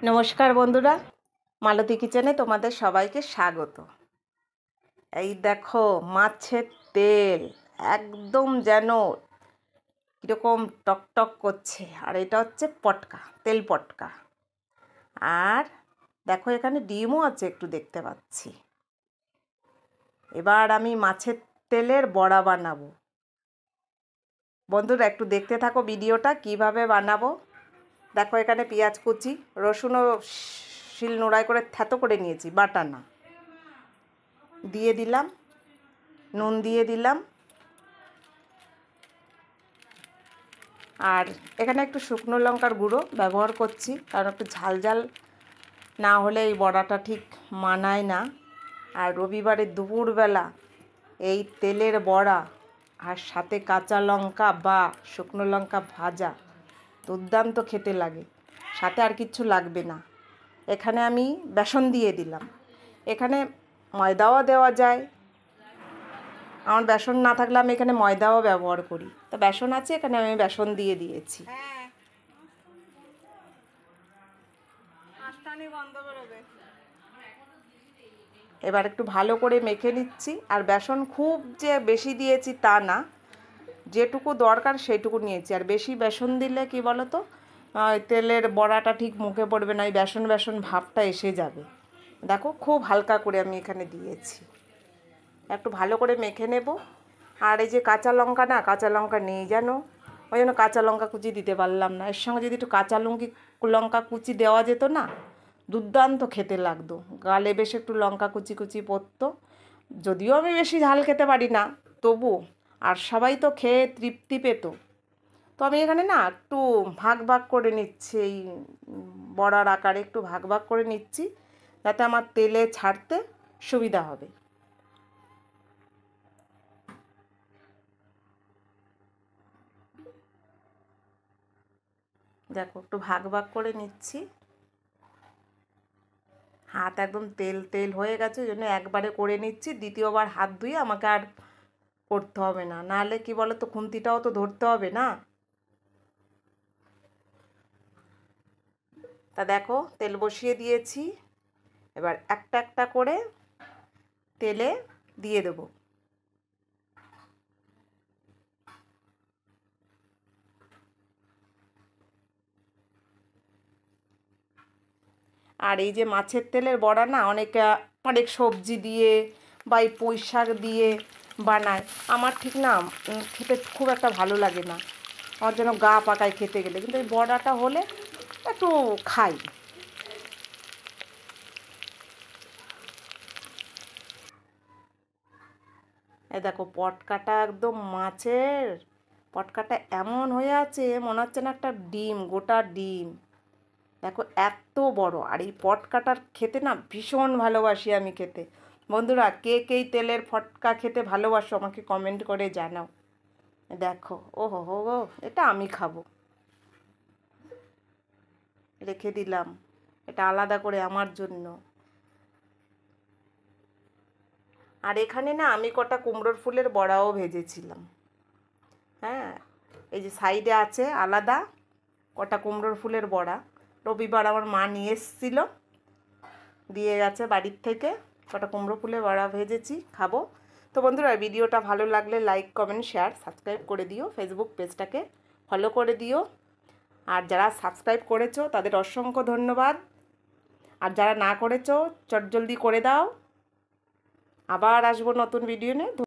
নমস্কার বন্ধুরা, মালতী কিচেনে তোমাদের সবাইকে স্বাগত। এই দেখো মাছের তেল একদম যেন কীরকম টকটক করছে, আর এটা হচ্ছে পটকা, তেল পটকা। আর দেখো এখানে ডিমও আছে, একটু দেখতে পাচ্ছি। এবার আমি মাছের তেলের বড়া বানাবো। বন্ধুরা একটু দেখতে থাকো ভিডিওটা কিভাবে বানাবো। দেখো এখানে পেঁয়াজ কুচি, রসুনও শিল নোড়াই করে থ্যাতো করে নিয়েছি, বাটা না, দিয়ে দিলাম, নুন দিয়ে দিলাম, আর এখানে একটু শুকনো লঙ্কার গুঁড়ো ব্যবহার করছি, কারণ একটু ঝাল ঝাল না হলে এই বড়াটা ঠিক মানায় না। আর রবিবারের দুপুরবেলা এই তেলের বড়া আর সাথে কাঁচা লঙ্কা বা শুকনো লঙ্কা ভাজা দুর্দান্ত খেতে লাগে, সাথে আর কিচ্ছু লাগবে না। এখানে আমি বেসন দিয়ে দিলাম, এখানে ময়দাও দেওয়া যায়, আমার বেসন না থাকলে আমি এখানে ময়দাও ব্যবহার করি, তো বেসন আছে এখানে আমি বেসন দিয়ে দিয়েছি। এবার একটু ভালো করে মেখে নিচ্ছি। আর বেসন খুব যে বেশি দিয়েছি তা না, যেটুকু দরকার সেইটুকু নিয়েছি। আর বেশি বেসন দিলে কি বলো তো, তেলের বড়াটা ঠিক মুখে পড়বে না, এই বেসন বেসন ভাবটা এসে যাবে। দেখো খুব হালকা করে আমি এখানে দিয়েছি, একটু ভালো করে মেখে নেব। আর এই যে কাঁচা লঙ্কা না, কাঁচা লঙ্কা নেই যেন, ওই জন্য কাঁচা লঙ্কা কুচি দিতে পারলাম না। এর সঙ্গে যদি একটু কাঁচা লঙ্কা কুচি দেওয়া যেত না, দুর্দান্ত খেতে লাগতো, গালে বেশ একটু লঙ্কা কুচি কুচি পড়তো। যদিও আমি বেশি ঝাল খেতে পারি না, তবু আর সবাই তো খেয়ে তৃপ্তি পেত। তো আমি এখানে না একটু ভাগ ভাগ করে নিচ্ছি, এই বড়ার আকারে একটু ভাগ ভাগ করে নিচ্ছি, যাতে আমার তেলে ছাড়তে সুবিধা হবে। দেখো একটু ভাগ ভাগ করে নিচ্ছি, হাত একদম তেল তেল হয়ে গেছে, ওই জন্য একবারে করে নিচ্ছি, দ্বিতীয়বার হাত ধুয়ে আমাকে আর করতে হবে না, নাহলে কি বলো তো, খুন্তিটাও তো ধরতে হবে না। তা দেখো তেল বসিয়ে দিয়েছি, এবার একটা একটা করে তেলে দিয়ে দেবো। আর এই যে মাছের তেলের বড়া না, অনেকে অনেক সবজি দিয়ে বা এই পুঁই শাক দিয়ে বানায়, আমার ঠিক না খেতে খুব একটা ভালো লাগে না, আমার যেন গা পাকায় খেতে গেলে। কিন্তু এই বড়াটা হলে একটু খাই। এই দেখো পটকাটা একদম মাছের পটকাটা এমন হয়ে আছে, মনে হচ্ছে না একটা ডিম, গোটা ডিম। দেখো এত বড়, আর এই পটকাটার খেতে না ভীষণ ভালোবাসি আমি খেতে। বন্ধুরা কে কে তেলের ফটকা খেতে ভালোবাসো আমাকে কমেন্ট করে জানাও। দেখো ও হো হো গো, এটা আমি খাবো, রেখে দিলাম এটা আলাদা করে আমার জন্য। আর এখানে না আমি কটা কুমড়োর ফুলের বড়াও ভেজেছিলাম। হ্যাঁ, এই যে সাইডে আছে আলাদা কটা কুমড়োর ফুলের বড়া, রবিবার আমার মা নিয়ে এসেছিলো, দিয়ে গেছে বাড়ির থেকে, কটা কুমড়ো ফুলের বড়া ভেজেছি, খাবো। তো বন্ধুরা ভিডিওটা ভালো লাগলে লাইক কমেন্ট শেয়ার সাবস্ক্রাইব করে দিও, ফেসবুক পেজটাকে ফলো করে দিও। আর যারা সাবস্ক্রাইব করেছো তাদের অসংখ্য ধন্যবাদ, আর যারা না করেছো চটজলদি করে দাও। আবার আসবো নতুন ভিডিও নিয়ে।